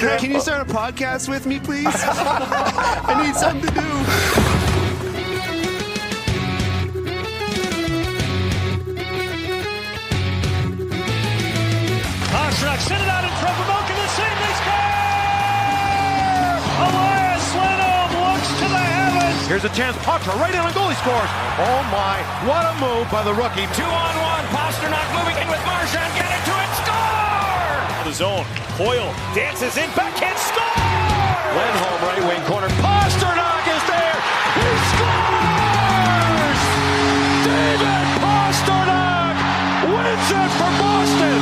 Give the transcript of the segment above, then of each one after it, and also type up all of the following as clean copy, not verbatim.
Can you start a podcast with me, please? I need something to do. Pastrnak sent it out in front of Malkin to save. They score! Elias Lindholm looks to the heavens. Here's a chance. Potter right in, and goalie scores. Oh my! What a move by the rookie. 2-on-1. Pastrnak moving in with Marchand. Get into it. Score! The zone. Coyle dances in. Backhand. Score! Lindholm right wing corner. Pastrnak is there. He scores! David Pastrnak wins it for Boston.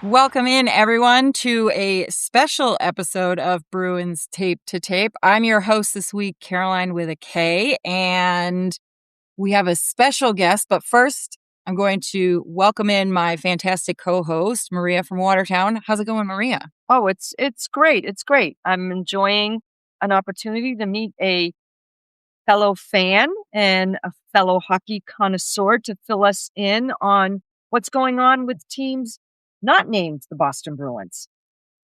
Welcome in, everyone, to a special episode of Bruins Tape to Tape. I'm your host this week, Caroline with a K, and we have a special guest. But first, I'm going to welcome in my fantastic co-host, Maria from Watertown. How's it going, Maria? Oh, it's great. It's great. I'm enjoying an opportunity to meet a fellow fan and a fellow hockey connoisseur to fill us in on what's going on with teams not named the Boston Bruins.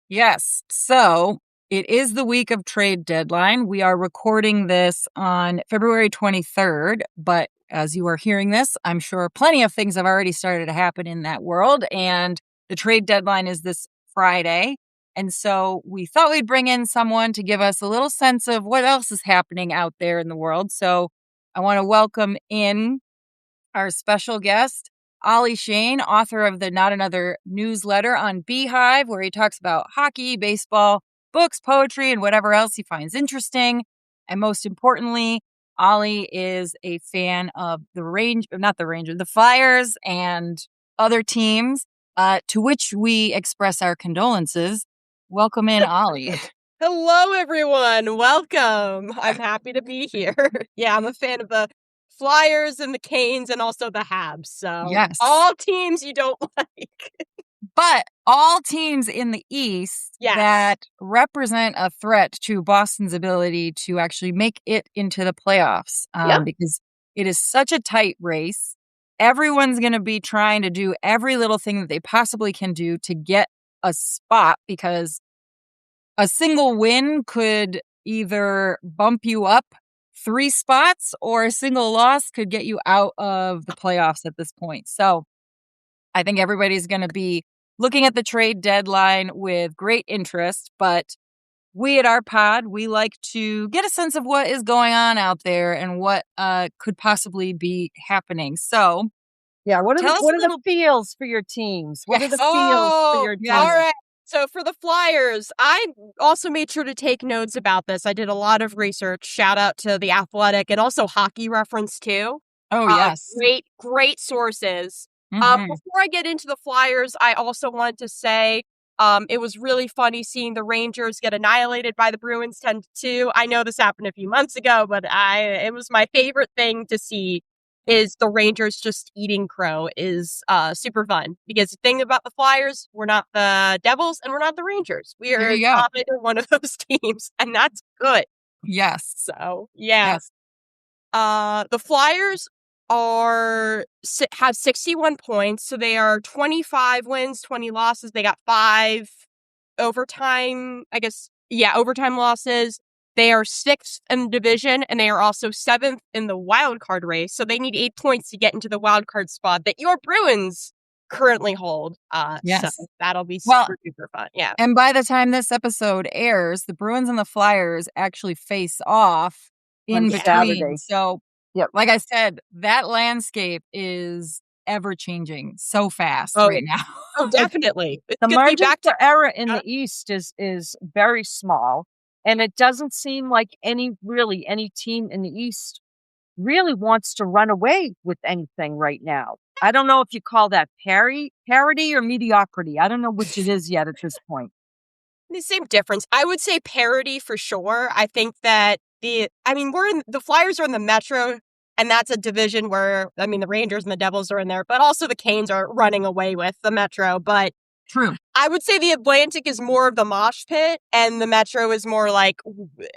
Yes. So it is the week of trade deadline. We are recording this on February 23rd, but as you are hearing this, I'm sure plenty of things have already started to happen in that world. And the trade deadline is this Friday. And so we thought we'd bring in someone to give us a little sense of what else is happening out there in the world. So I want to welcome in our special guest, Ollie Shane, author of the Not Another newsletter on Beehive, where he talks about hockey, baseball, books, poetry, and whatever else he finds interesting. And most importantly, Ollie is a fan of the Flyers and other teams, to which we express our condolences. Welcome in, Ollie. Hello, everyone. Welcome. I'm happy to be here. Yeah, I'm a fan of the Flyers and the Canes and also the Habs. So yes, all teams you don't like. But all teams in the East that represent a threat to Boston's ability to actually make it into the playoffs, because it is such a tight race. Everyone's going to be trying to do every little thing that they possibly can do to get a spot, because a single win could either bump you up 3 spots or a single loss could get you out of the playoffs at this point. So I think everybody's going to be looking at the trade deadline with great interest, but we at our pod, we like to get a sense of what is going on out there and what could possibly be happening. So yeah, what are the feels for your teams? What are the feels for your teams? All right. So for the Flyers, I also made sure to take notes about this. I did a lot of research. Shout out to The Athletic and also Hockey Reference, too. Oh, yes. Great sources. Mm-hmm. Before I get into the Flyers, I also wanted to say it was really funny seeing the Rangers get annihilated by the Bruins 10-2. I know this happened a few months ago, but it was my favorite thing to see. Is the Rangers just eating crow is super fun, because the thing about the Flyers, we're not the Devils and we're not the Rangers. We are not either one of those teams, and that's good. Yes. So yeah. Yes. The Flyers have 61 points, so they are 25 wins, 20 losses. They got 5 overtime losses. They are 6th in the division, and they are also 7th in the wild card race. So they need 8 points to get into the wild card spot that your Bruins currently hold. Yes. So that'll be super fun. Yeah. And by the time this episode airs, the Bruins and the Flyers actually face off in between. Saturday. So, like I said, that landscape is ever changing so fast right now. Oh, definitely. The margin for error in the East is very small. And it doesn't seem like any team in the East really wants to run away with anything right now. I don't know if you call that parity or mediocrity. I don't know which it is yet at this point. The same difference. I would say parity for sure. I think that the Flyers are in the Metro, and that's a division where, the Rangers and the Devils are in there, but also the Canes are running away with the Metro. But True. I would say the Atlantic is more of the mosh pit, and the Metro is more like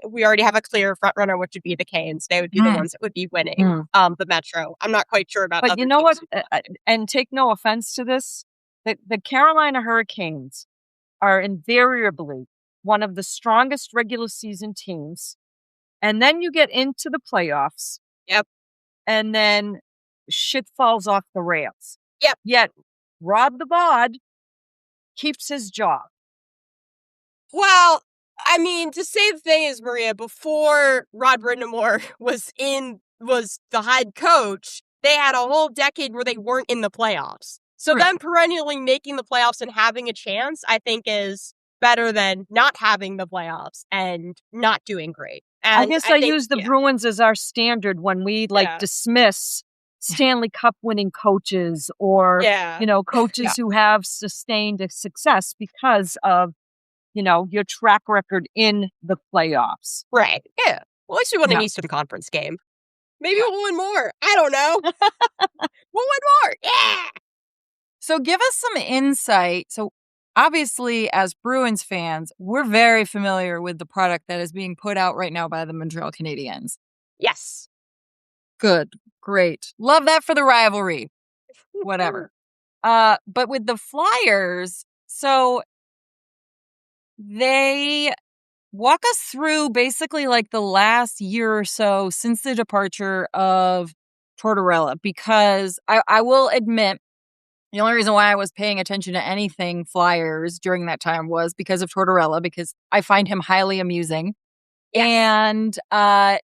we already have a clear front runner, which would be the Canes. They would be the ones that would be winning the Metro. I'm not quite sure about But other you know what? teams. And take no offense to this, the Carolina Hurricanes are invariably one of the strongest regular season teams. And then you get into the playoffs. Yep. And then shit falls off the rails. Yep. Yet Rob the Bod keeps his job. Well, I mean, to say the thing is, Maria, before Rod Brindamore was the head coach, they had a whole decade where they weren't in the playoffs. So them perennially making the playoffs and having a chance, I think, is better than not having the playoffs and not doing great. And I guess I use the Bruins as our standard when we dismiss Stanley Cup winning coaches or, coaches who have sustained a success because of, your track record in the playoffs. Right. Yeah. Well, at least we won an Eastern Conference game. Maybe we'll win more. I don't know. We'll win more. Yeah. So give us some insight. So obviously, as Bruins fans, we're very familiar with the product that is being put out right now by the Montreal Canadiens. Yes. Good. Great. Love that for the rivalry. Whatever. But with the Flyers, so they walk us through basically like the last year or so since the departure of Tortorella, because I will admit the only reason why I was paying attention to anything Flyers during that time was because of Tortorella, because I find him highly amusing. Yes. And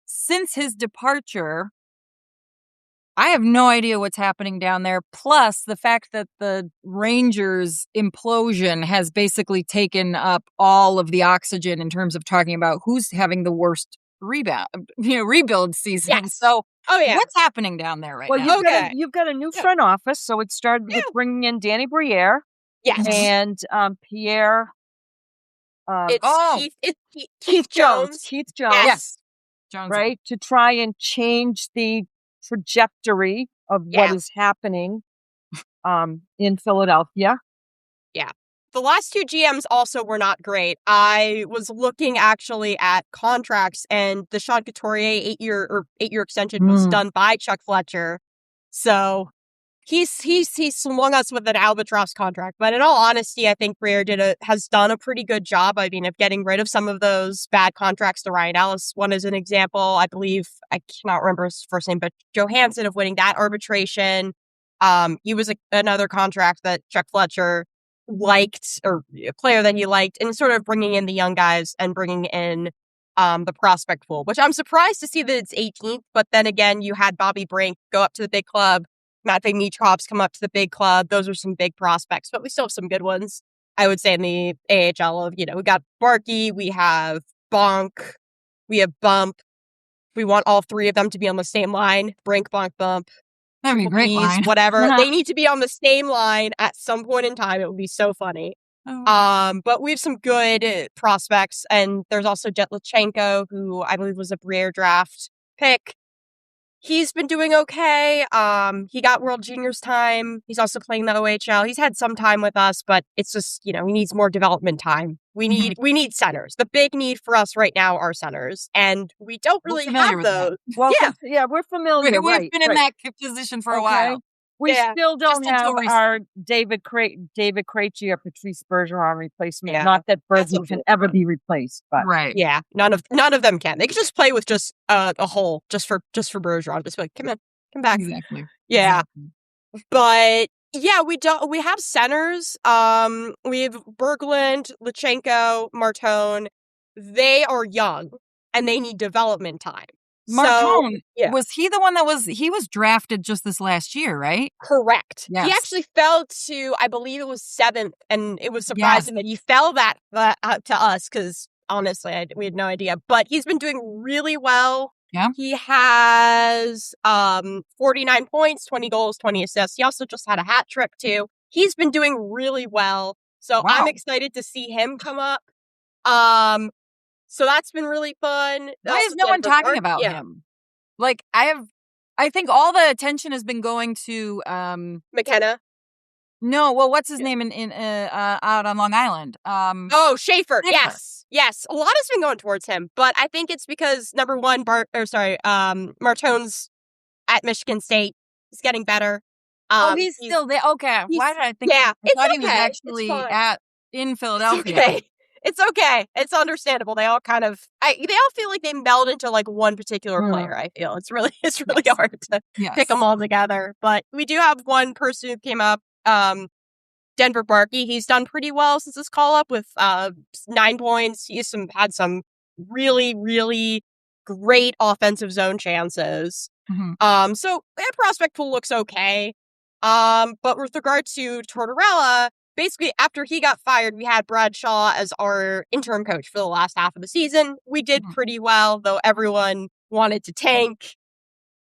since his departure, I have no idea what's happening down there. Plus, the fact that the Rangers implosion has basically taken up all of the oxygen in terms of talking about who's having the worst rebuild season. Yes. So, what's happening down there right now? Well, you've got a new front office, so it started with bringing in Danny Briere. Yes. And Pierre. Keith Jones. Keith Jones. Yes. Jones. Right? To try and change the trajectory of what is happening in Philadelphia. Yeah. The last two GMs also were not great. I was looking actually at contracts, and the Sean Couturier 8-year extension was done by Chuck Fletcher. So he's swung us with an albatross contract. But in all honesty, I think Briere has done a pretty good job. I mean, of getting rid of some of those bad contracts. The Ryan Ellis one is an example. I believe, I cannot remember his first name, but Johansson, of winning that arbitration. He was another contract that Chuck Fletcher liked, or a player that he liked, and sort of bringing in the young guys and bringing in the prospect pool, which I'm surprised to see that it's 18th. But then again, you had Bobby Brink go up to the big club. Matvei Michkov's come up to the big club. Those are some big prospects, but we still have some good ones, I would say, in the AHL. We got Barkey, we have Bonk, we have Bump. We want all three of them to be on the same line. Brink, Bonk, Bump. That'd be a great line. Whatever. They need to be on the same line at some point in time. It would be so funny. But we have some good prospects, and there's also Jet Lachenko, who I believe was a Briere draft pick. He's been doing okay. He got World Juniors time. He's also playing the OHL. He's had some time with us, but it's just, he needs more development time. We need centers. The big need for us right now are centers, and we don't really have those. Well, we're familiar. We've been in that position for a while. We still don't have our David Krejci or Patrice Bergeron replacement. Yeah. Not that Bergeron can ever be replaced, but yeah, none of them can. They could just play with just a hole just for Bergeron. Just be like, come back. Exactly. Yeah, but yeah, we have centers. We have Berglund, Lachenko, Martone. They are young and they need development time. Martone, was he the one he was drafted just this last year, right? Correct. Yes. He actually fell to, I believe it was 7th, and it was surprising that he fell that to us, because honestly, we had no idea. But he's been doing really well. Yeah. He has 49 points, 20 goals, 20 assists. He also just had a hat trick too. He's been doing really well. So I'm excited to see him come up. So that's been really fun. Why is no one talking about him? Like, I think all the attention has been going to McKenna. No, well, what's his name in out on Long Island? Oh, Schaefer. Schaefer. Yes. A lot has been going towards him, but I think it's because number one, Martone's at Michigan State. He's getting better. He's still there. Okay. Why did I think? Yeah, I thought he was okay. actually in Philadelphia. It's okay. It's understandable. They all they all feel like they meld into like one particular player. I feel it's really hard to pick them all together. But we do have one person who came up, Denver Barkey. He's done pretty well since his call up with 9 points. He's had some really, really great offensive zone chances. Mm-hmm. So that prospect pool looks okay. But with regard to Tortorella, basically after he got fired, we had Brad Shaw as our interim coach for the last half of the season. We did pretty well, though everyone wanted to tank.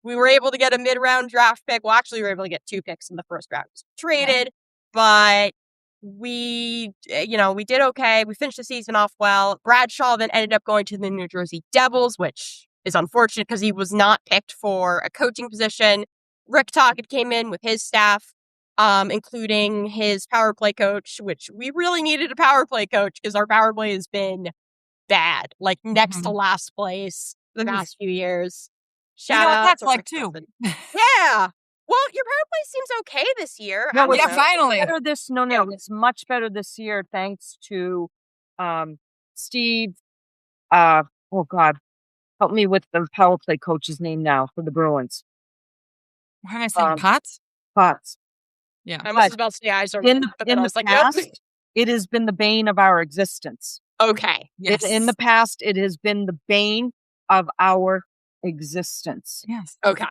We were able to get a mid-round draft pick. Well, actually, we were able to get 2 picks in the first round. Traded, but we did okay. We finished the season off well. Brad Shaw then ended up going to the New Jersey Devils, which is unfortunate because he was not picked for a coaching position. Rick Tocchet came in with his staff, including his power play coach, which we really needed a power play coach because our power play has been bad, like next to last place the past few years. Shout out that's to like Rick 2. Yeah. Well, your power play seems okay this year. No, finally. It's much better this year thanks to Steve. Oh God, help me with the power play coach's name now for the Bruins. What am I saying? Potts. Yeah, I was about to say eyes are in the past. Nope. It has been the bane of our existence. Okay. Yes. In the past, it has been the bane of our existence. Yes. Okay.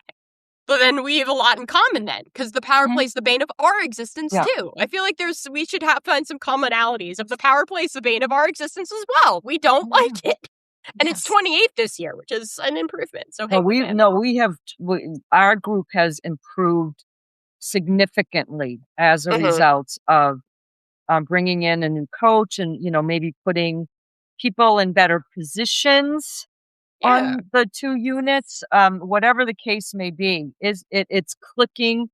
But then we have a lot in common then, because the power play is the bane of our existence too. I feel like we should find some commonalities. If the power play is the bane of our existence as well, we don't like it, and it's 28th this year, which is an improvement. So our group has improved significantly as a result of bringing in a new coach and maybe putting people in better positions. On the 2 units, whatever the case may be, it's clicking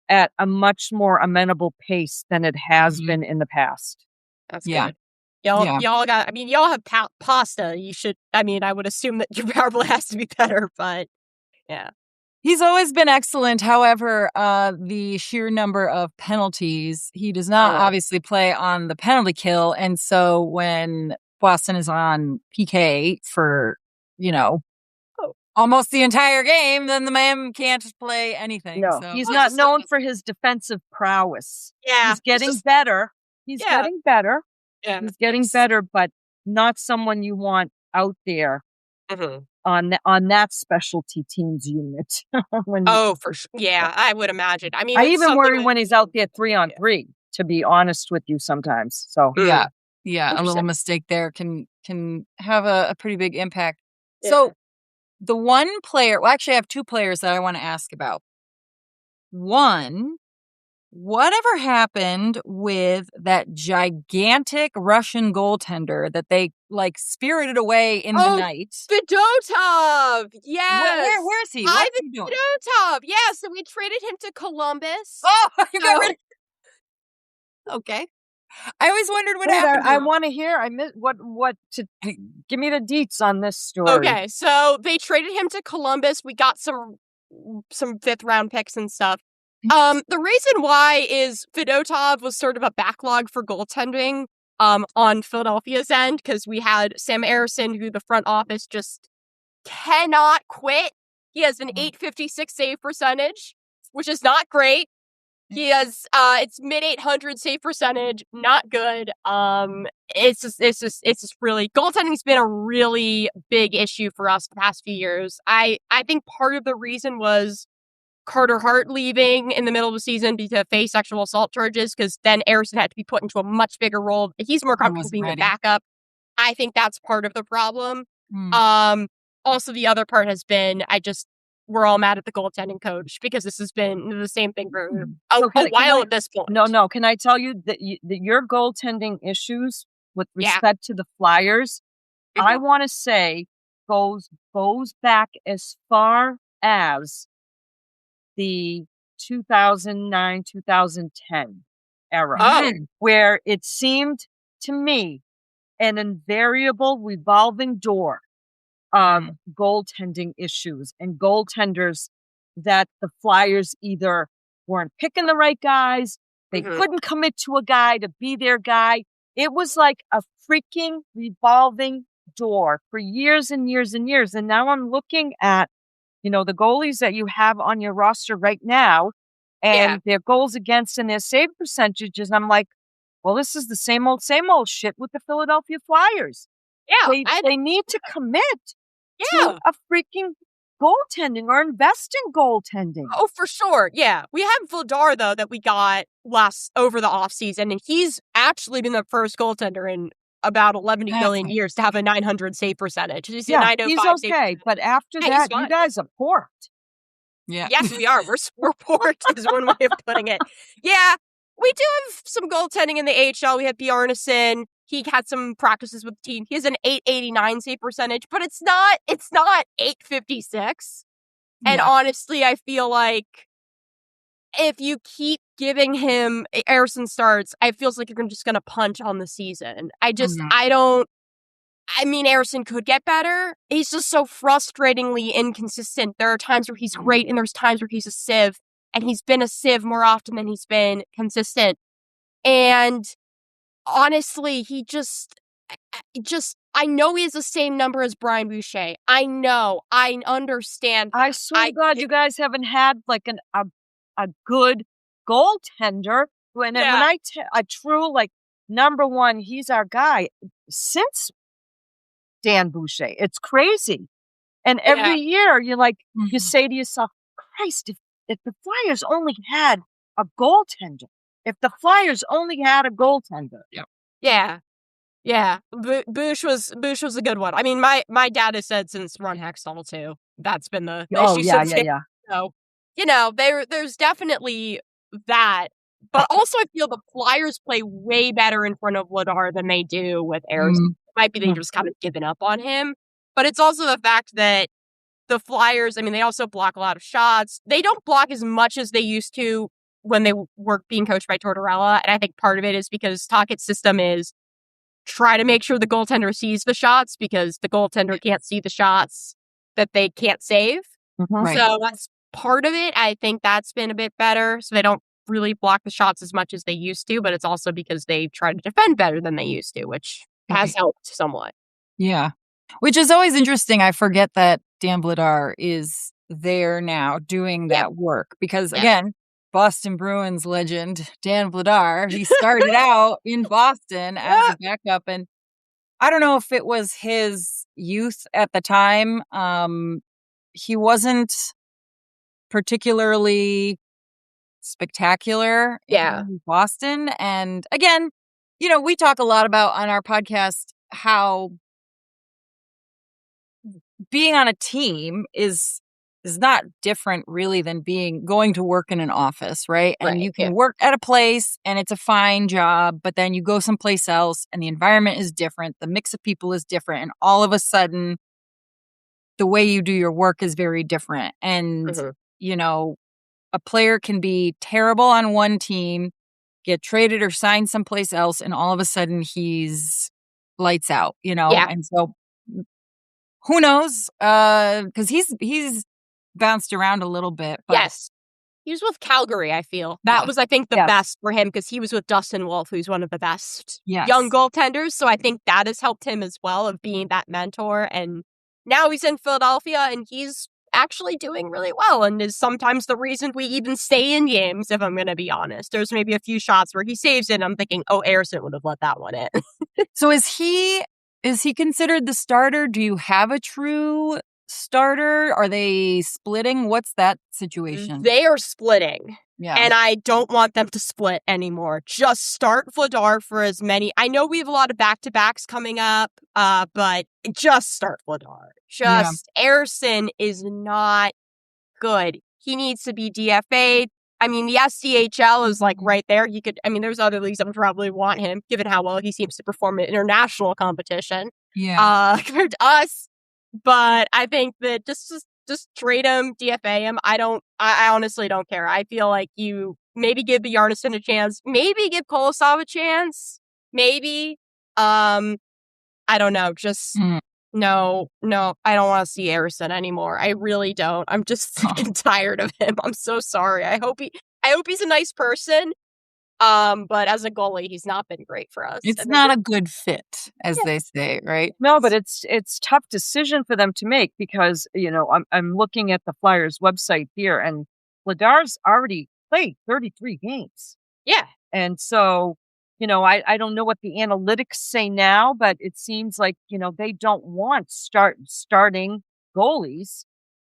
at a much more amenable pace than it has been in the past. That's good. Y'all have pasta. You should. I would assume that your power play has to be better, but yeah. He's always been excellent. However, the sheer number of penalties, he does not obviously play on the penalty kill, and so when Boston is on PK for almost the entire game, then the man can't play anything. No, so. He's not known for his defensive prowess. Yeah. He's getting better. Getting better. Yeah. He's getting better, but not someone you want out there on that specialty teams unit. For sure. Yeah, I would imagine. I even worry when he's out there 3-on-3, to be honest with you sometimes. So yeah, a little mistake there can have a pretty big impact. So the one player, well, actually I have 2 players that I want to ask about. One, whatever happened with that gigantic Russian goaltender that they spirited away in the night? Fedotov! Yes! Where is he? Ivan What's he doing? Fedotov! Yes, so we traded him to Columbus. Oh, you got rid of... Okay. I always wondered what happened. I want to hear. I missed what to give me the deets on this story. Okay, so they traded him to Columbus. We got some 5th round picks and stuff. The reason why is Fedotov was sort of a backlog for goaltending on Philadelphia's end, because we had Sam Ersson, who the front office just cannot quit. He has an .856 save percentage, which is not great. He has it's mid-800 save percentage, not good. It's just really, goaltending's been a really big issue for us the past few years. I think part of the reason was Carter Hart leaving in the middle of the season to face sexual assault charges, because then Ersson had to be put into a much bigger role. He's more comfortable being a backup. I think that's part of the problem. Also, the other part has been we're all mad at the goaltending coach because this has been the same thing for a while at this point. No. Can I tell you that your goaltending issues with respect to the Flyers, I want to say goes back as far as the 2009-2010. era, Oh. where it seemed to me an invariable revolving door of goaltending issues and goaltenders that the Flyers either weren't picking the right guys, they couldn't commit to a guy to be their guy. It was like a freaking revolving door for years and years and years. And now I'm looking at, the goalies that you have on your roster right now and their goals against and their save percentages. And I'm like, well, this is the same old shit with the Philadelphia Flyers. Yeah. They need to commit to a freaking goaltending or invest in goaltending. Oh, for sure. Yeah. We have Vladar, though, that we got over the offseason, and he's actually been the first goaltender in about 11 million years to have a 900 save percentage. He's a 905 he's okay. But after that, you guys are porked. Yeah. Yes, we are. We're porked is one way of putting it. Yeah. We do have some goaltending in the AHL. We have Bjarnason. He had some practices with the team. He has an 889 save percentage, but it's not 856. And honestly, I feel like if you keep giving him Ersson starts, it feels like you're just going to punch on the season. Ersson could get better. He's just so frustratingly inconsistent. There are times where he's great and there's times where he's a sieve, and he's been a sieve more often than he's been consistent. And honestly, I know he has the same number as Brian Boucher. I know. I understand. I swear to God, you guys haven't had like a good goaltender. When I a true like number one, he's our guy since Dan Boucher. It's crazy. And every year you're like, you say to yourself, Christ, if the Flyers only had a goaltender. If the Flyers only had a goaltender. Yeah. Yeah. Bush was a good one. I mean, my dad has said since Ron Hextall too, that's been the issue. So, there's definitely that. But also I feel the Flyers play way better in front of Vladar than they do with Ersson. It might be they just kind of given up on him. But it's also the fact that the Flyers, they also block a lot of shots. They don't block as much as they used to when they were being coached by Tortorella. And I think part of it is because Tocchet's system is try to make sure the goaltender sees the shots, because the goaltender can't see the shots that they can't save. Right. So that's part of it. I think that's been a bit better. So they don't really block the shots as much as they used to, but it's also because they try to defend better than they used to, which has helped somewhat. Yeah. Which is always interesting. I forget that Dan Vladar is there now doing that work because, again, Boston Bruins legend Dan Vladar, he started out in Boston as a backup, and I don't know if it was his youth at the time. He wasn't particularly spectacular in Boston. And again, we talk a lot about on our podcast how being on a team is not different really than going to work in an office, right? And you can work at a place and it's a fine job, but then you go someplace else and the environment is different. The mix of people is different. And all of a sudden, the way you do your work is very different. And, a player can be terrible on one team, get traded or signed someplace else, and all of a sudden he's lights out, And so who knows? Because he's bounced around a little bit. But yes. He was with Calgary, I feel. That was, I think, the best for him because he was with Dustin Wolf, who's one of the best young goaltenders. So I think that has helped him as well of being that mentor. And now he's in Philadelphia and he's actually doing really well and is sometimes the reason we even stay in games, if I'm going to be honest. There's maybe a few shots where he saves it and I'm thinking, Ersson would have let that one in. So is he considered the starter? Do you have a true starter? Are they splitting? What's that situation? They are splitting. Yeah. And I don't want them to split anymore. Just start Vladar for as many. I know we have a lot of back-to-backs coming up, but just start Vladar. Ersson is not good. He needs to be DFA'd. The SDHL is like right there. There's other leagues that would probably want him, given how well he seems to perform in international competition. Yeah. Compared to us. But I think that just just trade him, DFA him. I honestly don't care. I feel like you maybe give the Yarnison a chance, maybe give Kolosov a chance, maybe. I don't know. Just no, I don't want to see Harrison anymore. I really don't. I'm just sick and tired of him. I'm so sorry. I hope he's a nice person. But as a goalie, he's not been great for us. It's not a good fit, as they say, right? No, but it's tough decision for them to make because, I'm looking at the Flyers website here and Vladar's already played 33 games. Yeah. And so, I don't know what the analytics say now, but it seems like, they don't want starting goalies,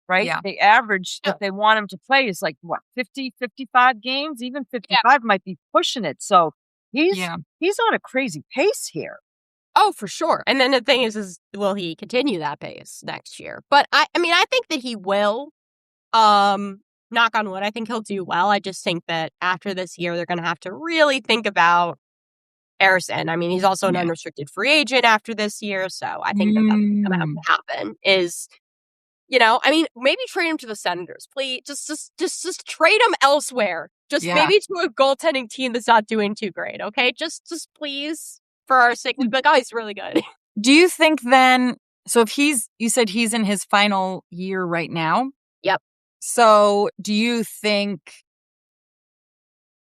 right? Yeah. The average that they want him to play is like, 50, 55 games? Even 55 might be pushing it. So he's on a crazy pace here. Oh, for sure. And then the thing is will he continue that pace next year? But I think that he will. Knock on wood, I think he'll do well. I just think that after this year, they're going to have to really think about Harrison. I mean, he's also an unrestricted free agent after this year, so I think that's going to have to happen. Maybe trade him to the Senators, please. Just trade him elsewhere. Just maybe to a goaltending team that's not doing too great. Okay, just please, for our sake, we'd be like, oh, he's really good. Do you think then? So if you said he's in his final year right now. Yep. So do you think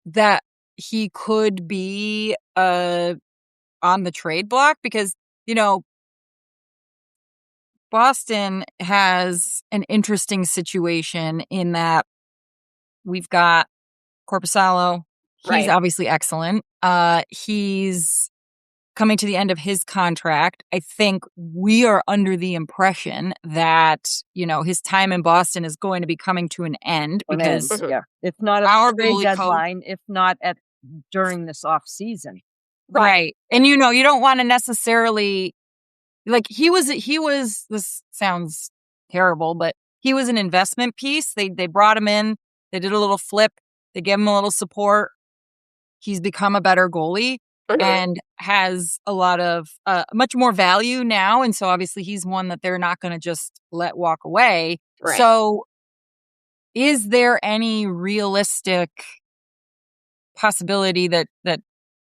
that he could be on the trade block? Because, Boston has an interesting situation in that we've got Korpisalo. He's obviously excellent. He's coming to the end of his contract. I think we are under the impression that, his time in Boston is going to be coming to an end because if not at the trade deadline, if not during this off season. Right. And you don't want to necessarily he was this sounds terrible, but he was an investment piece. They brought him in, they did a little flip, they gave him a little support. He's become a better goalie. And has a lot of much more value now. And so obviously he's one that they're not going to just let walk away. Right. So is there any realistic possibility that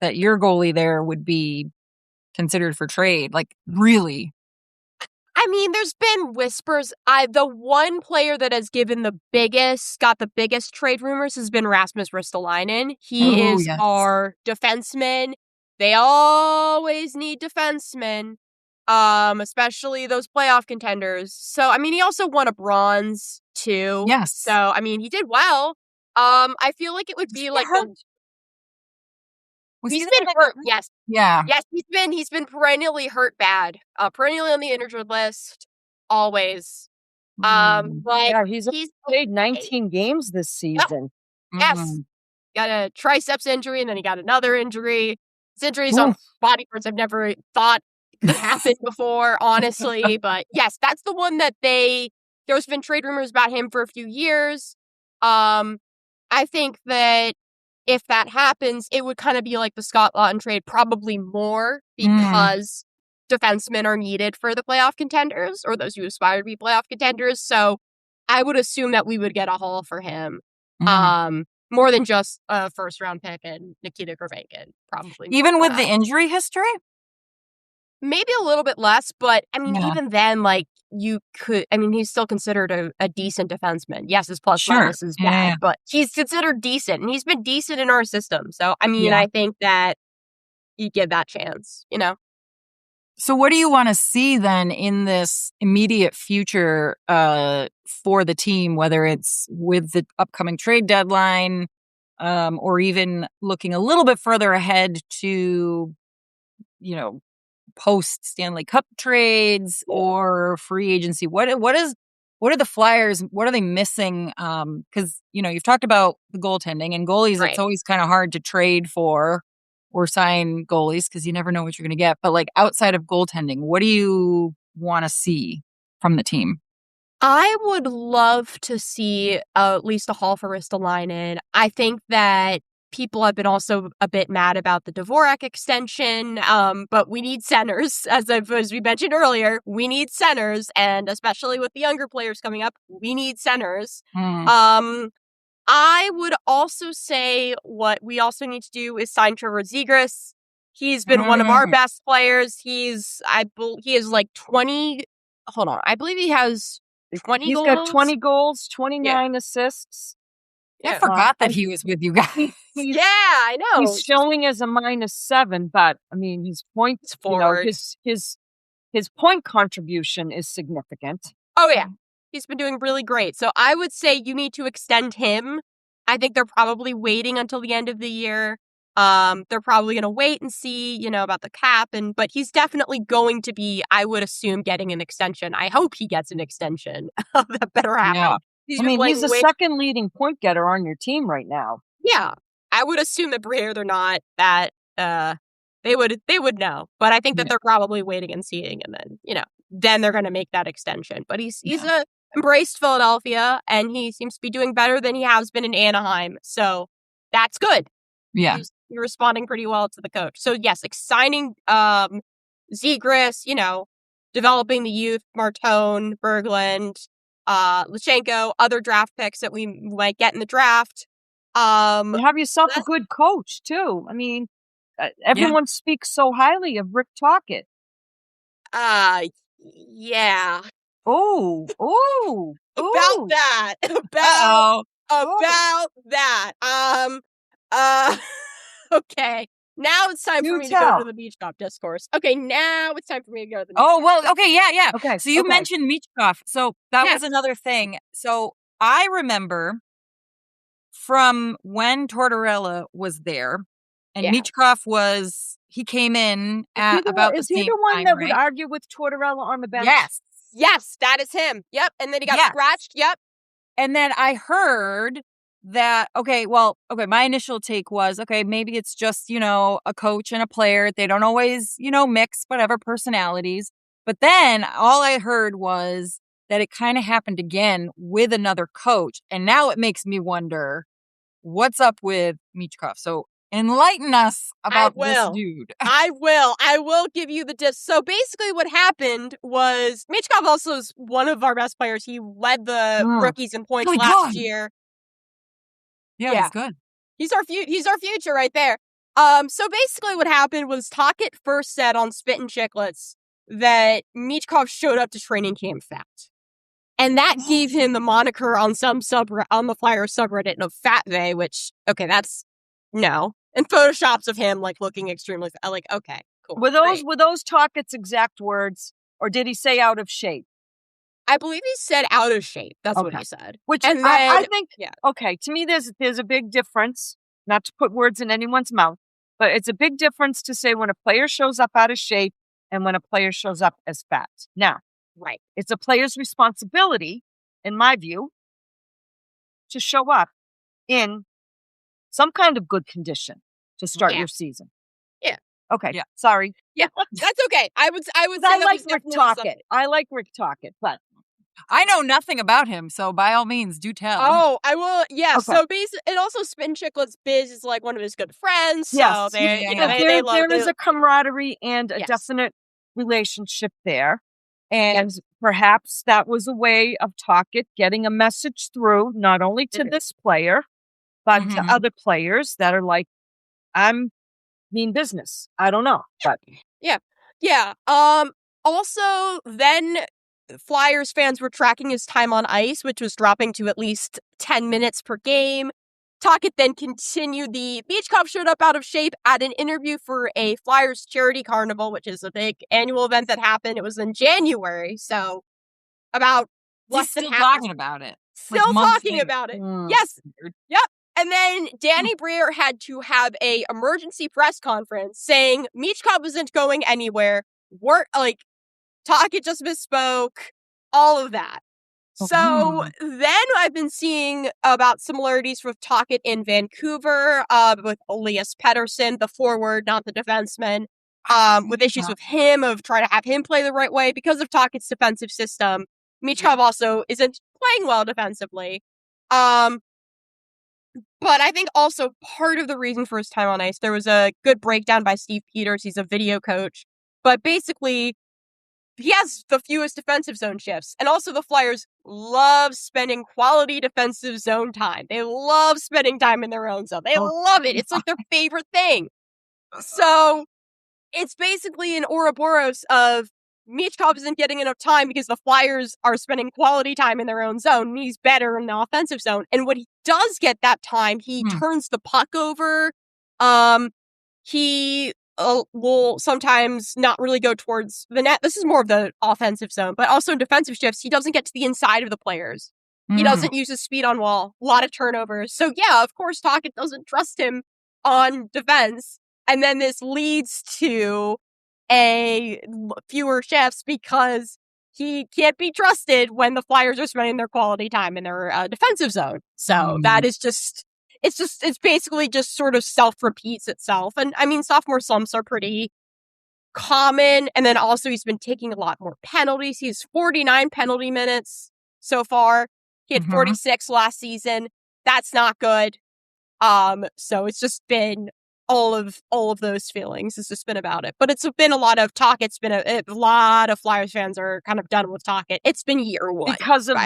your goalie there would be considered for trade? Like, really? I mean, there's been whispers. The one player that has got the biggest trade rumors has been Rasmus Ristolainen. He is our defenseman. They always need defensemen, especially those playoff contenders. So, he also won a bronze, too. Yes. So, he did well. I feel like it would be like he's been hurt. Yes. Yeah. Yes, he's been perennially hurt bad. Perennially on the injured list. Always. But he's played 19 games this season. Yep. Yes. Got a triceps injury and then he got another injury. His injuries on body parts I've never thought could happen before, honestly. But yes, that's the one that there's been trade rumors about him for a few years. I think that if that happens, it would kind of be like the Scott Laughton trade, probably more because defensemen are needed for the playoff contenders or those who aspire to be playoff contenders. So I would assume that we would get a haul for him. More than just a first-round pick and Nikita Gravenkin, probably. Even with the injury history? Maybe a little bit less, but, even then, you could... he's still considered a decent defenseman. Yes, his plus-minus is bad, but he's considered decent, and he's been decent in our system. So, I think that you give that chance, So what do you want to see, then, in this immediate future for the team, whether it's with the upcoming trade deadline or even looking a little bit further ahead to, post-Stanley Cup trades or free agency? What are the Flyers, what are they missing? Because, you've talked about the goaltending and goalies, It's always kind of hard to trade for or sign goalies because you never know what you're going to get. But outside of goaltending, what do you want to see from the team? I would love to see at least a haul for Ristolainen. I think that people have been also a bit mad about the Dvorak extension, but we need centers. As we mentioned earlier, we need centers, and especially with the younger players coming up, we need centers. I would also say what we also need to do is sign Trevor Zegras. He's been one of our best players. He has like 20. Hold on, I believe he has 20 goals. He's got 20 goals, 29 assists. I forgot that he was with you guys. Yeah, I know. He's showing as a -7, but I mean, his points forward. His point contribution is significant. Oh yeah, he's been doing really great. So I would say you need to extend him. I think they're probably waiting until the end of the year. They're probably going to wait and see, about the cap, but he's definitely going to be, I would assume, getting an extension. I hope he gets an extension. That better happen. Yeah. He's the second leading point getter on your team right now. Yeah, I would assume that they're not that. They would know, but I think that they're probably waiting and seeing, and then they're going to make that extension. But he's embraced Philadelphia, and he seems to be doing better than he has been in Anaheim. So that's good. Yeah, he's responding pretty well to the coach. So yes, signing Zegras, developing the youth, Martone, Berglund, Lichenko, other draft picks that we might get in the draft. Have yourself a good coach too. I mean, everyone speaks so highly of Rick Tocchet. Yeah. Oh. About that. About that. Okay. Now it's time for me to go to the Michkov discourse. Okay, now it's time for me to go to the Michkov. Oh, well, okay, yeah. Okay. So you mentioned Michkov. So that was another thing. So I remember from when Tortorella was there, and Michkov he came in at about the same time. Is he the one that would argue with Tortorella on the bench? Yes, that is him. Yep, and then he got scratched. Yep. And then I heard that, my initial take was, maybe it's just, a coach and a player. They don't always, mix whatever personalities. But then all I heard was that it kind of happened again with another coach. And now it makes me wonder what's up with Michkov. So enlighten us about this dude. I will give you the disc. So basically what happened was Michkov also is one of our best players. He led the rookies in points last year. Yeah, he's good. He's our future right there. So basically what happened was Tocchet first said on Spit and Chicklets that Michkov showed up to training camp fat. And that gave him the moniker on on the Flyers subreddit of Fatvey, which, that's no. And photoshops of him looking extremely fat. Okay, cool. Were those Tocchet's exact words, or did he say out of shape? I believe he said out of shape. That's what he said. Which I think, to me, there's a big difference, not to put words in anyone's mouth, but it's a big difference to say when a player shows up out of shape and when a player shows up as fat. Now, it's a player's responsibility, in my view, to show up in some kind of good condition to start your season. Yeah. Okay. Yeah. Sorry. Yeah, that's okay. I would say I like Rick Tocchet. I like Rick Tocchet, but I know nothing about him, so by all means, do tell. Oh, I will. Yeah. Okay. So basically, and also Spin Chicklets Biz is one of his good friends. So there is a camaraderie and a definite relationship there. And perhaps that was a way of Tocchet getting a message through, not only to this player, but to other players that are I'm mean business. I don't know. But Yeah. Also, then Flyers fans were tracking his time on ice, which was dropping to at least 10 minutes per game. Tocchet then continued. The Michkov showed up out of shape at an interview for a Flyers charity carnival, which is a big annual event that happened. It was in January, so about less than half. Talking about it. Still talking about it. Yes. Yep. And then Danny Briere had to have a emergency press conference saying Michkov isn't going anywhere. Tocchet just misspoke. All of that. So then I've been seeing about similarities with Tocchet in Vancouver, with Elias Pettersson, the forward, not the defenseman, with issues with him of trying to have him play the right way because of Tocchet's defensive system. Michkov also isn't playing well defensively. But I think also part of the reason for his time on ice, there was a good breakdown by Steve Peters. He's a video coach. But basically, he has the fewest defensive zone shifts. And also the Flyers love spending quality defensive zone time. They love spending time in their own zone. They love it. It's like their favorite thing. So it's basically an Ouroboros of Michkov isn't getting enough time because the Flyers are spending quality time in their own zone, and he's better in the offensive zone. And when he does get that time, he turns the puck over. He will sometimes not really go towards the net. This is more of the offensive zone, but also in defensive shifts, he doesn't get to the inside of the players. He doesn't use his speed on wall. A lot of turnovers. So yeah, of course, Tocchet doesn't trust him on defense. And then this leads to fewer shifts because he can't be trusted when the Flyers are spending their quality time in their defensive zone. So that is it's basically just sort of self-repeats itself. And I mean, sophomore slumps are pretty common. And then also he's been taking a lot more penalties. He has 49 penalty minutes so far. He had 46 last season. That's not good. So it's just been all of those feelings. It's just been about it. But it's been a lot of talk. It's been a lot of Flyers fans are kind of done with Tocchet. It's been year one. Because of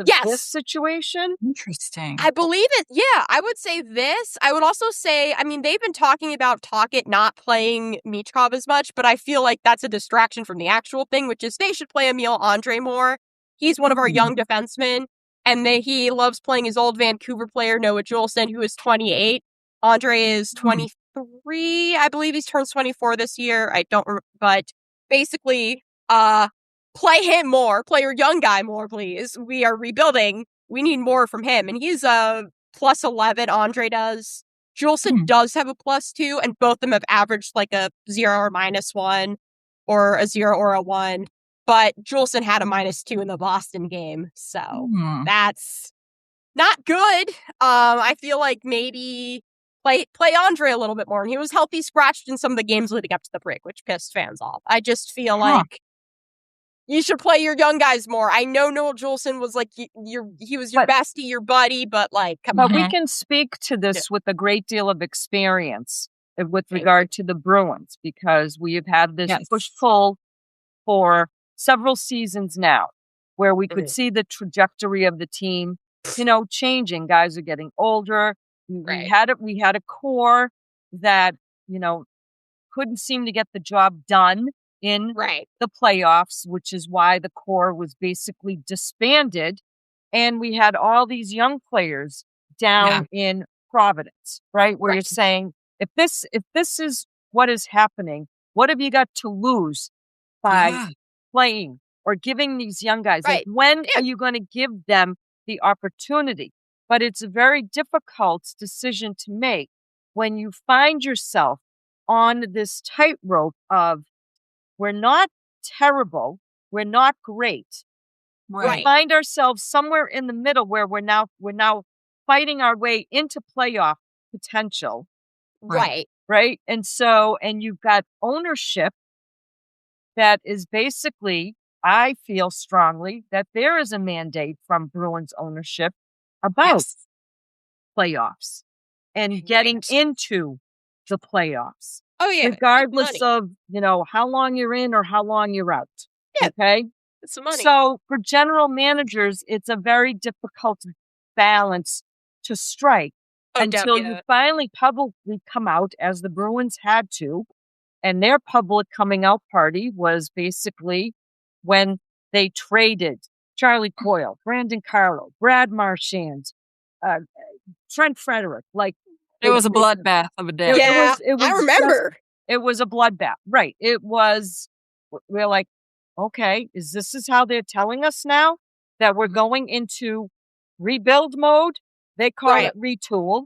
this situation? Interesting. I believe it. Yeah, I would say this. I would also say, I mean, they've been talking about Tocchet not playing Michkov as much, but I feel like that's a distraction from the actual thing, which is they should play Emil Andre more. He's one of our young defensemen, and he loves playing his old Vancouver player, Noah Juleson, who is 28. Andre is 23. I believe he's turned 24 this year. I don't remember, but basically, play him more. Play your young guy more, please. We are rebuilding. We need more from him. And he's a plus 11, Andre does. Juleson does have a plus 2, and both of them have averaged like a 0 or -1, or a 0 or a 1. But Juleson had a -2 in the Boston game. So that's not good. I feel like maybe play Andre a little bit more. And he was healthy scratched in some of the games leading up to the break, which pissed fans off. I just feel like you should play your young guys more. I know Noah Juleson was like, he was your bestie, your buddy, but like, come on. But we can speak to this with a great deal of experience with regard to the Bruins, because we have had this push-pull for several seasons now, where we could see the trajectory of the team, changing. Guys are getting older. We had a core that, couldn't seem to get the job done in the playoffs, which is why the core was basically disbanded. And we had all these young players down in Providence, right? Where you're saying, if this is what is happening, what have you got to lose by playing or giving these young guys? Like, when are you going to give them the opportunity? But it's a very difficult decision to make when you find yourself on this tightrope of, we're not terrible, we're not great. We find ourselves somewhere in the middle where we're now fighting our way into playoff potential. Right. And so, and you've got ownership that is basically, I feel strongly that there is a mandate from Bruins ownership about playoffs and getting into the playoffs. Oh, yeah. Regardless of, how long you're in or how long you're out. Yeah. Okay. It's the money. So for general managers, it's a very difficult balance to strike until you finally publicly come out, as the Bruins had to. And their public coming out party was basically when they traded Charlie Coyle, Brandon Carlo, Brad Marchand, Trent Frederick. Like, it was a bloodbath of a day. Yeah, it was I remember. It was a bloodbath. Right. It was, we're like, okay, this is how they're telling us now that we're going into rebuild mode? They call it retool,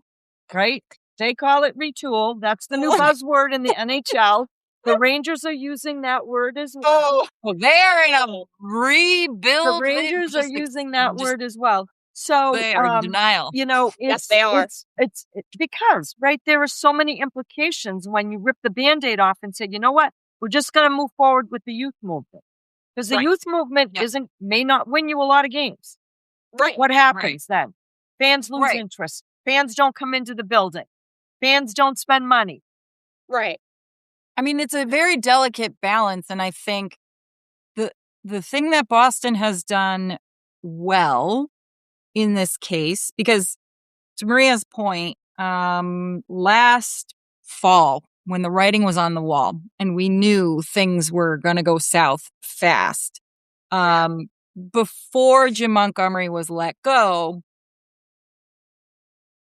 right? They call it retool. That's the new buzzword in the NHL. The Rangers are using that word as well. Oh, they are in a rebuild. The Rangers are using that word as well. So they are in denial. Yes, they are. It's because, there are so many implications when you rip the Band-Aid off and say, you know what, we're just going to move forward with the youth movement. Because the youth movement may not win you a lot of games. Right. What happens then? Fans lose interest. Fans don't come into the building. Fans don't spend money. Right. I mean, it's a very delicate balance, and I think the thing that Boston has done well in this case, because to Maria's point, last fall when the writing was on the wall and we knew things were going to go south fast, before Jim Montgomery was let go,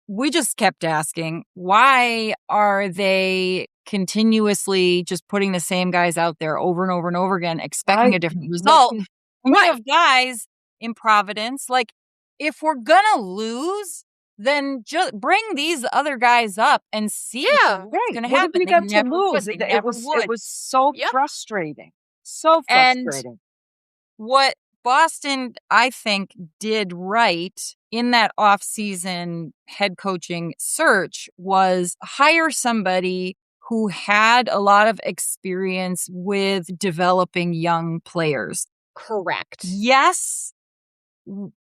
we just kept asking, why are they continuously just putting the same guys out there over and over and over again, expecting a different result? And we have guys in Providence, like, if we're gonna lose, then just bring these other guys up and see what's gonna happen. What did we got to lose? It was so frustrating. So frustrating. And what Boston, I think, did right in that off-season head coaching search was hire somebody who had a lot of experience with developing young players. Correct. Yes,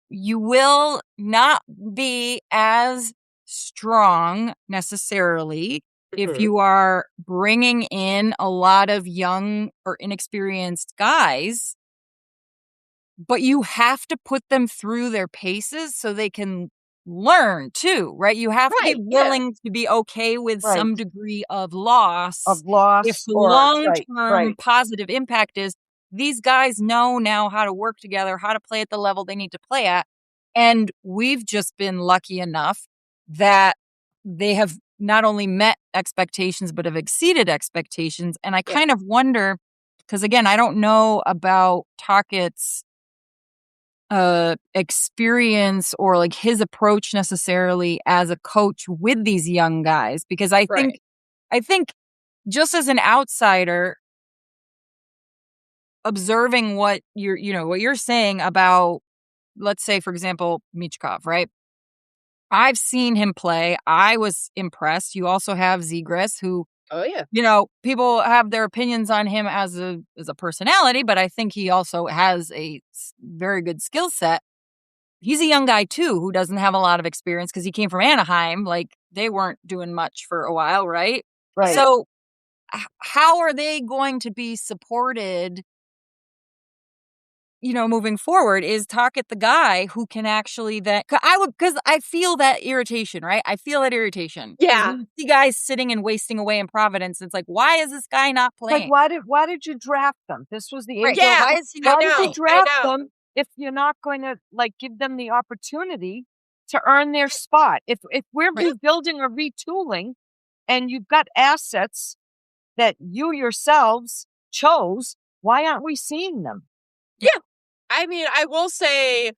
you will not be as strong necessarily if you are bringing in a lot of young or inexperienced guys, but you have to put them through their paces so they can learn too, right? You have to be willing to be okay with some degree of loss. If the long-term positive impact is these guys know now how to work together, how to play at the level they need to play at. And we've just been lucky enough that they have not only met expectations, but have exceeded expectations. And I kind of wonder, because again, I don't know about Tocchet's experience or like his approach necessarily as a coach with these young guys, because I think just as an outsider observing what you're saying about, let's say, for example, Michkov, right? I've seen him play. I was impressed. You also have Zegras, who, people have their opinions on him as a personality, but I think he also has a very good skill set. He's a young guy too, who doesn't have a lot of experience because he came from Anaheim. Like, they weren't doing much for a while, right? Right. So how are they going to be supported, moving forward? Is Tocchet the guy who can actually because I feel that irritation, right? I feel that irritation. Yeah. You see guys sitting and wasting away in Providence. It's like, why is this guy not playing? Like, why did you draft them? This was the age. Yeah. Why did you draft them if you're not going to give them the opportunity to earn their spot? If we're rebuilding or retooling and you've got assets that you yourselves chose, why aren't we seeing them? Yeah. I mean, I will say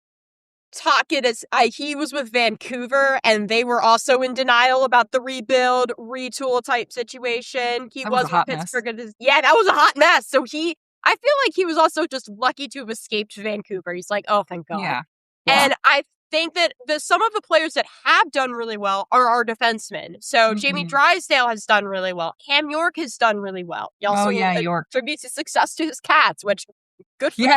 Tocchet he was with Vancouver and they were also in denial about the rebuild, retool type situation. He was with Pittsburgh. That was a hot mess. So I feel like he was also just lucky to have escaped Vancouver. He's like, oh, thank God. Yeah. And I think that some of the players that have done really well are our defensemen. So Jamie Drysdale has done really well. Cam York has done really well. He also York attributes his success to his cats, which good for you.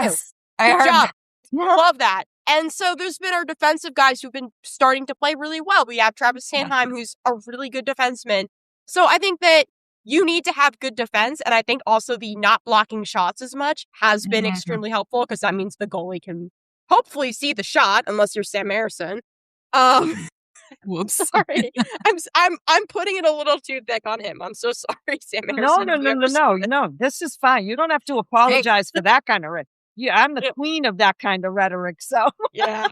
I heard job. That. Love that. And so there's been our defensive guys who've been starting to play really well. We have Travis Sanheim, who's a really good defenseman. So I think that you need to have good defense. And I think also the not blocking shots as much has been extremely helpful, because that means the goalie can hopefully see the shot, unless you're Sam Harrison. Whoops. Sorry. I'm putting it a little too thick on him. I'm so sorry, Sam Harrison. No. This is fine. You don't have to apologize for that kind of rhetoric. Yeah, I'm the queen of that kind of rhetoric. So yeah.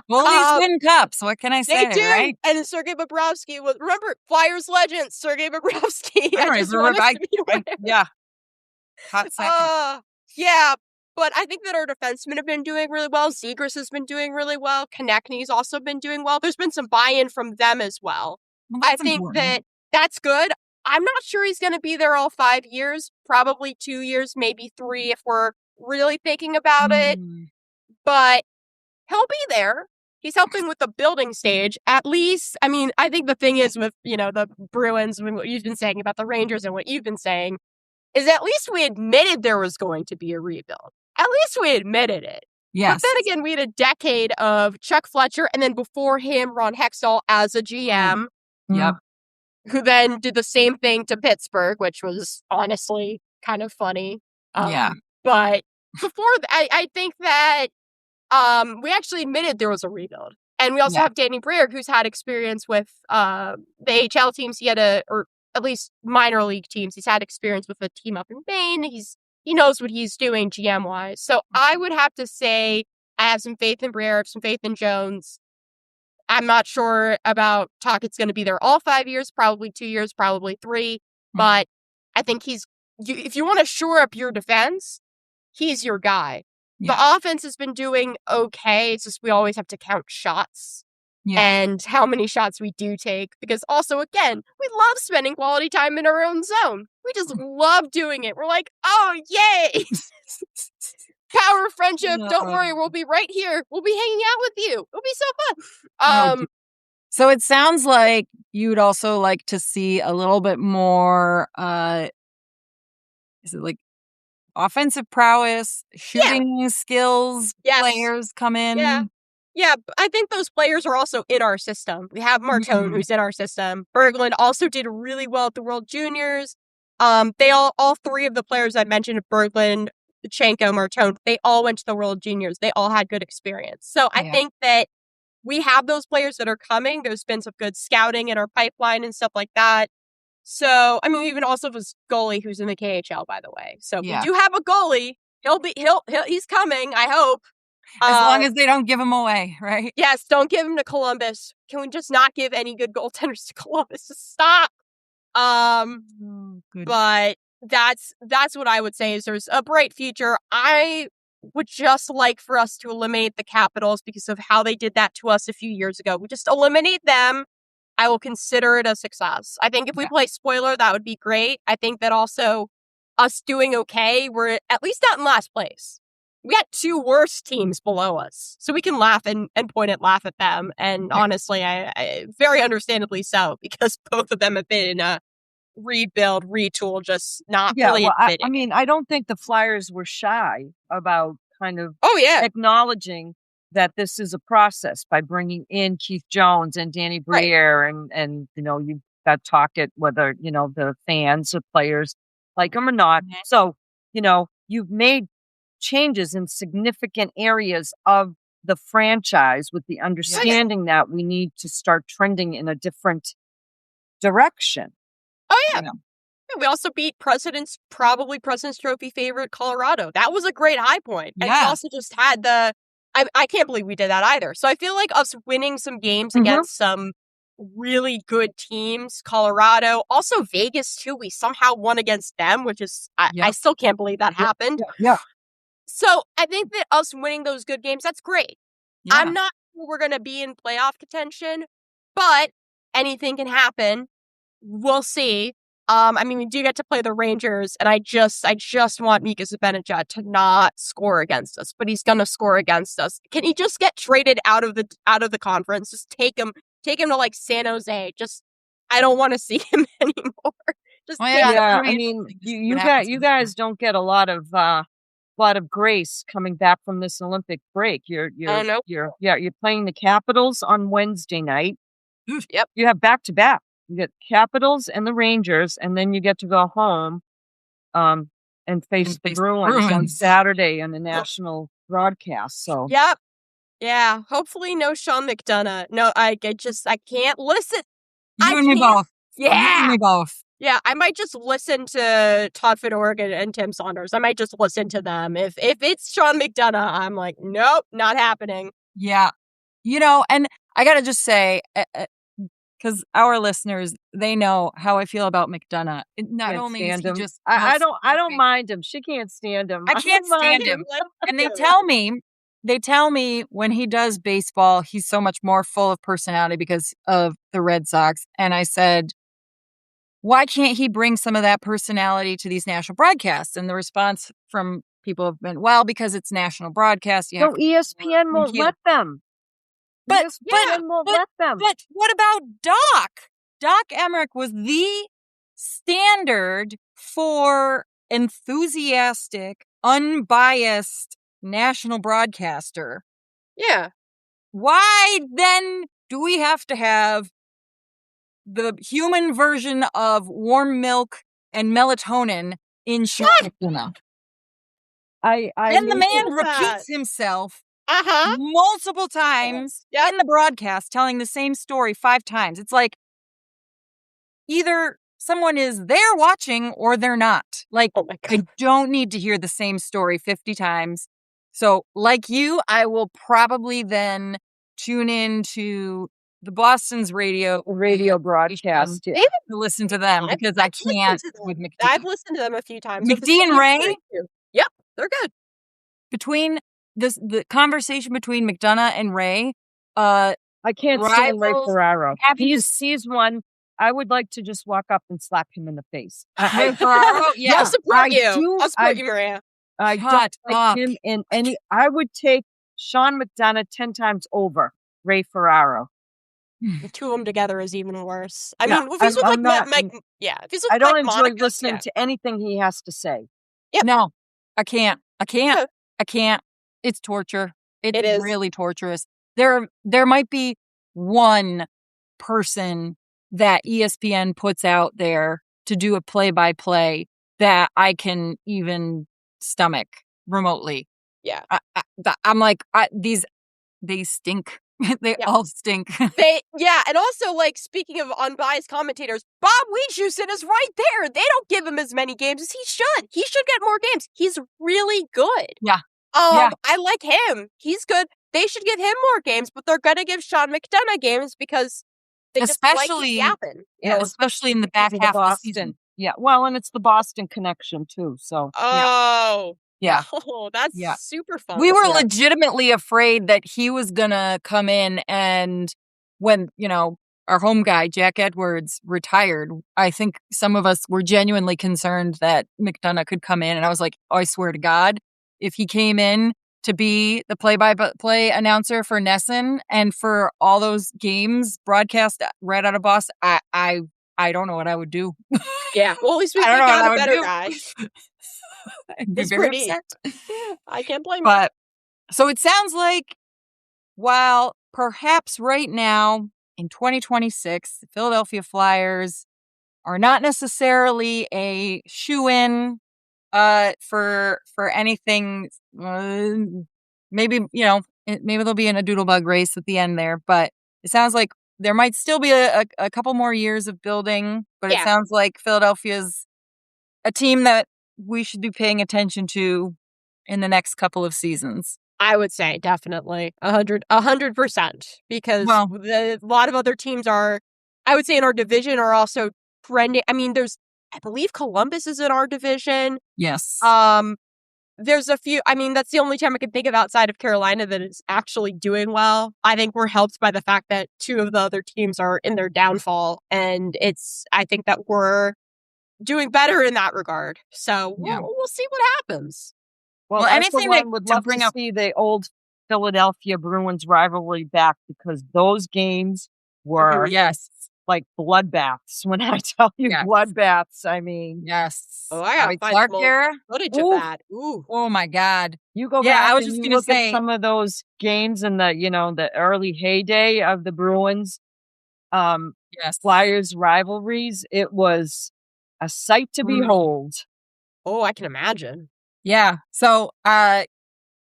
Well, these win cups. What can I say? They do. Right? And Sergei Bobrovsky was, remember, Flyers legend Sergei Bobrovsky. Hot second. Yeah. But I think that our defensemen have been doing really well. Zegras has been doing really well. Konechny's also been doing well. There's been some buy-in from them as well. I think that's good. I'm not sure he's going to be there all 5 years. Probably 2 years, maybe 3 if we're really thinking about it. But he'll be there. He's helping with the building stage, at least. I mean, I think the thing is with, the Bruins, what you've been saying about the Rangers and what you've been saying, is at least we admitted there was going to be a rebuild. At least we admitted it. Yes. But then again, we had a decade of Chuck Fletcher, and then before him, Ron Hextall as a GM. Yep. Who then did the same thing to Pittsburgh, which was honestly kind of funny. Yeah. But before I think that we actually admitted there was a rebuild. And we also have Danny Briere, who's had experience with the AHL teams. Or at least minor league teams. He's had experience with a team up in Maine. He knows what he's doing GM-wise. So I would have to say I have some faith in Briere, I have some faith in Jones. I'm not sure about Tocchet's going to be there all 5 years, probably 2 years, probably 3. But I think if you want to shore up your defense, he's your guy. Yeah. The offense has been doing okay. It's just we always have to count shots and how many shots we do take. Because also, again, we love spending quality time in our own zone. We just love doing it. We're like, oh, yay! Power of friendship. No. Don't worry, we'll be right here. We'll be hanging out with you. It'll be so fun. So it sounds like you'd also like to see a little bit more, is it like offensive prowess, shooting skills, players come in? Yeah, I think those players are also in our system. We have Martone, who's in our system. Berglund also did really well at the World Juniors. They all three of the players I mentioned, Berglund, Chenko, Martone, they all went to the World Juniors. They all had good experience. So I think that we have those players that are coming. There's been some good scouting in our pipeline and stuff like that. So, I mean, we even also have a goalie who's in the KHL, by the way. So we do have a goalie. He's coming, I hope. As long as they don't give him away, right? Yes, don't give him to Columbus. Can we just not give any good goaltenders to Columbus? Just stop. But that's what I would say is there's a bright future. I would just like for us to eliminate the Capitals because of how they did that to us a few years ago. We just eliminate them. I will consider it a success. I think if we play spoiler, that would be great. I think that also us doing okay, we're at least not in last place. We got 2 worse teams below us. So we can laugh and point and laugh at them. And honestly, I very understandably so, because both of them have been in a rebuild, retool, just not really fitting. I mean, I don't think the Flyers were shy about kind of acknowledging that this is a process by bringing in Keith Jones and Danny Briere and you know, you've got Tocchet, whether, you know, the fans, the players like them or not. So, you know, you've made changes in significant areas of the franchise with the understanding that we need to start trending in a different direction. Oh, yeah. You know? We also beat President's Trophy favorite Colorado. That was a great high point. And we also just had I can't believe we did that either. So I feel like us winning some games against some really good teams, Colorado, also Vegas too. We somehow won against them, which is, I still can't believe that happened. Yeah. So I think that us winning those good games, that's great. Yeah. I'm not sure we're going to be in playoff contention, but anything can happen. We'll see. I mean, we do get to play the Rangers, and I just want Mika Zibanejad to not score against us, but he's gonna score against us. Can he just get traded out of the conference? Just take him to like San Jose. Just I don't want to see him anymore. Just I mean, you guys don't get a lot of grace coming back from this Olympic break. You're playing the Capitals on Wednesday night. Yep, you have back-to-back. You get Capitals and the Rangers, and then you get to go home and face the Bruins on Saturday on the national broadcast. So yeah. Hopefully, no Sean McDonough. No, I can't listen. You and me both. Yeah, you and me both. Yeah, I might just listen to Todd Fedoruk and Tim Saunders. I might just listen to them. If it's Sean McDonough, I'm like, nope, not happening. Yeah, you know, and I gotta just say. Because our listeners, they know how I feel about McDonough. Not only is he just, I don't mind him. She can't stand him. I can't stand him. And they tell me when he does baseball, he's so much more full of personality because of the Red Sox. And I said, why can't he bring some of that personality to these national broadcasts? And the response from people have been, well, because it's national broadcast. ESPN won't let them. But what about Doc? Doc Emmerich was the standard for enthusiastic, unbiased national broadcaster, Yeah. why then do we have to have the human version of warm milk and melatonin in Sean McDonough? Then the man repeats himself multiple times in the broadcast, telling the same story 5 times. It's like either someone is there watching or they're not. Like, I don't need to hear the same story 50 times. So, like you, I will probably then tune in to the Boston's radio broadcast to listen to them because I can't with McD. I've listened to them a few times. McD and Ray? Yep, they're good. Between the conversation between McDonough and Ray, I can't stand Ray Rivals, Ferraro. happy He's one. I would like to just walk up and slap him in the face. Ray Ferraro, yeah. I'll support you. do. I'll support you, Maria. I don't like him in any. I would take Sean McDonough 10 times over Ray Ferraro. The two of them together is even worse. I Yeah, mean, if he's with I'm not- Mike, if he's with I don't Mike enjoy Monica, listening to anything he has to say. No, I can't. Yeah. I can't. It's torture. It's It is. really torturous. There might be one person that ESPN puts out there to do a play-by-play that I can even stomach remotely. Yeah. I'm like, they stink. They all stink. And also, like, speaking of unbiased commentators, Bob Wijnhusen is right there. They don't give him as many games as he should. He should get more games. He's really good. Yeah. I like him. He's good. They should give him more games, but they're going to give Sean McDonough games because they just like to yapping. Yeah, especially in the back Because of half of the Boston. season. Yeah, well, and it's the Boston connection too. So Yeah. Oh, that's super fun. We were legitimately afraid that he was going to come in and when, our home guy, Jack Edwards, retired, I think some of us were genuinely concerned that McDonough could come in. And I was like, I swear to God, if he came in to be the play-by-play announcer for Nesson and for all those games broadcast right out of Boston, I don't know what I would do. Yeah, well, at least we I don't know what got I a would better do. guy. I'd be It's very pretty. upset. I can't blame him. But so it sounds like while perhaps right now in 2026, the Philadelphia Flyers are not necessarily a shoo-in for anything. Maybe they'll be in a doodlebug race at the end there, but it sounds like there might still be a couple more years of building. But it sounds like Philadelphia's a team that we should be paying attention to in the next couple of seasons. I would say definitely 100%, because a lot of other teams are, I would say, in our division are also trending. I mean, I believe Columbus is in our division. Yes. There's a few, I mean, that's the only time I can think of outside of Carolina that is actually doing well. I think we're helped by the fact that 2 of the other teams are in their downfall. And I think that we're doing better in that regard. So we'll see what happens. Well, anything I would love to see the old Philadelphia Bruins rivalry back, because those games were like bloodbaths. When I tell you bloodbaths, I mean, Oh, I got Clark era footage of that. Ooh. Oh my God! You go back. I was and just you gonna look say at some of those games in the early heyday of the Bruins, Flyers rivalries. It was a sight to behold. Oh, I can imagine. Yeah. So,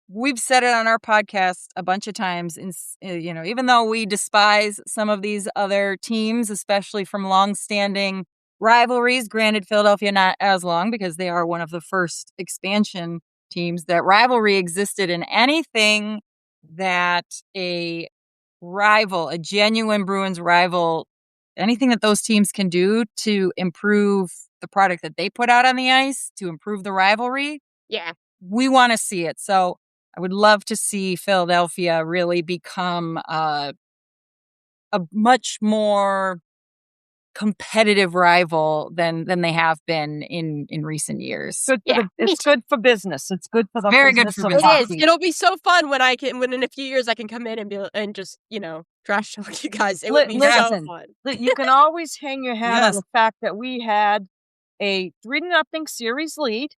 we've said it on our podcast a bunch of times. Even though we despise some of these other teams, especially from long-standing rivalries, granted Philadelphia not as long because they are one of the first expansion teams, that rivalry existed in anything that a genuine Bruins rival, anything that those teams can do to improve the product that they put out on the ice, to improve the rivalry. Yeah. We want to see it. So I would love to see Philadelphia really become a much more competitive rival than they have been in recent years. It's good for business. It's good for the Very good business for of business. It is. hockey. It'll be so fun when in a few years I can come in and just, trash talk you guys. It would be so Listen, fun. You can always hang your hat on Yes. the fact that we had a 3-0 series lead.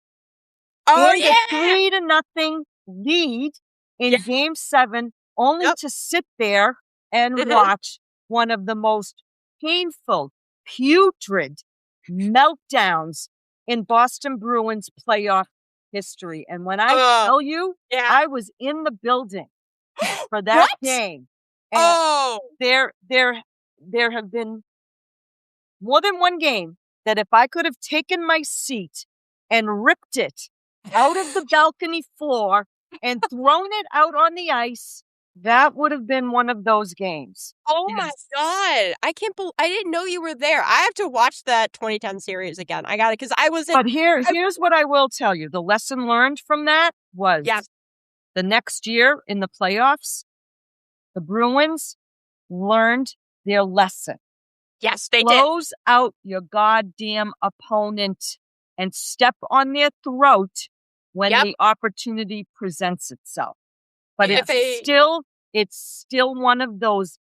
Oh, and yeah! a 3-0 lead in Yeah. Game 7, only Yep. to sit there and Mhm. watch one of the most painful, putrid meltdowns in Boston Bruins playoff history. And when I tell you, Yeah. I was in the building for that What? game. And Oh, there have been more than one game that if I could have taken my seat and ripped it out of the balcony floor and thrown it out on the ice, that would have been one of those games. oh my God. I can't believe, I didn't know you were there. I have to watch that 2010 series again. I got it, because I was in. But here's what I will tell you. The lesson learned from that was Yes. the next year in the playoffs, the Bruins learned their lesson. Yes, they did. Close out your goddamn opponent and step on their throat when Yep. the opportunity presents itself. But If it's still one of those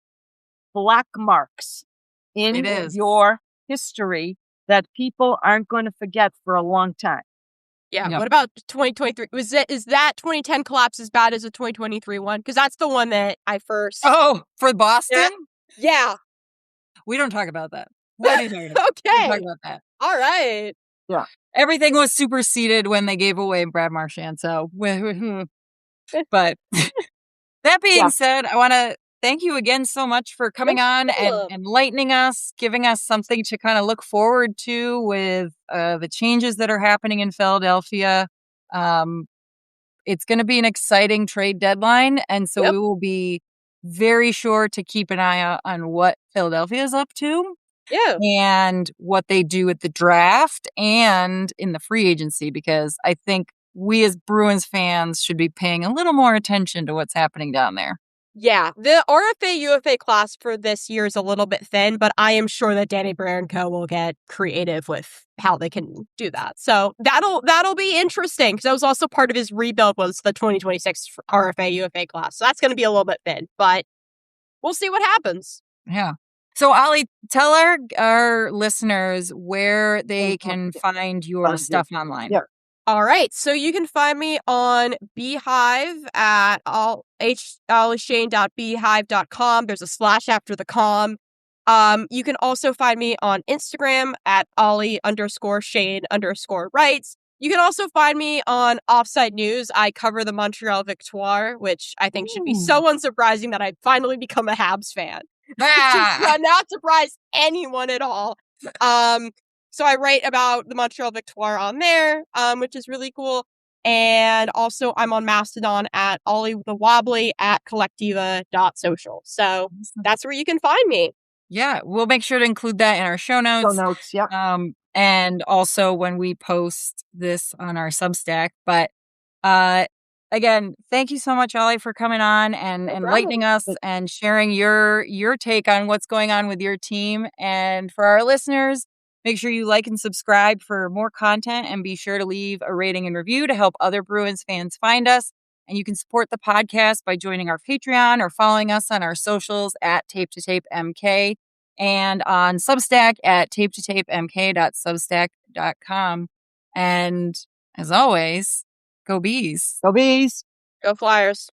black marks in It is. your history that people aren't going to forget for a long time. Yeah. Yep. What about 2023? Is that 2010 collapse as bad as the 2023 one? Because that's the one that I first. Oh, for Boston? Yeah. We don't talk about that. What are you talking about? We don't talk Okay. about that. All right. Everything was superseded when they gave away Brad Marchand. So, but that being Yeah. said, I want to thank you again so much for coming on and problem. enlightening us, giving us something to kind of look forward to with the changes that are happening in Philadelphia. It's going to be an exciting trade deadline. And so Yep. we will be very sure to keep an eye out on what Philadelphia is up to. Yeah. And what they do at the draft and in the free agency, because I think we as Bruins fans should be paying a little more attention to what's happening down there. Yeah. The RFA UFA class for this year is a little bit thin, but I am sure that Danny Briere and co will get creative with how they can do that. So that'll be interesting, because that was also part of his rebuild was the 2026 RFA UFA class. So that's going to be a little bit thin, but we'll see what happens. Yeah. So, Ollie, tell our listeners where they can find your stuff online. Yeah. All right. So you can find me on Beehive at ollieshane.beehive.com. There's a slash after the com. You can also find me on Instagram at Ollie_Shane_writes. You can also find me on Offside News. I cover the Montreal Victoire, which I think should be so unsurprising that I've finally become a Habs fan. Not surprise anyone at all. So I write about the Montreal Victoire on there, which is really cool. And also I'm on Mastodon at Ollie the Wobbly at collectiva.social. So that's where you can find me. Yeah, we'll make sure to include that in our show notes. Yeah. And also when we post this on our Substack. But again, thank you so much, Ollie, for coming on and enlightening us and sharing your take on what's going on with your team. And for our listeners, make sure you like and subscribe for more content, and be sure to leave a rating and review to help other Bruins fans find us. And you can support the podcast by joining our Patreon or following us on our socials at Tape to Tape MK and on Substack at tapetotapemk.substack.com. And as always, go Bees. Go Bees. Go Flyers.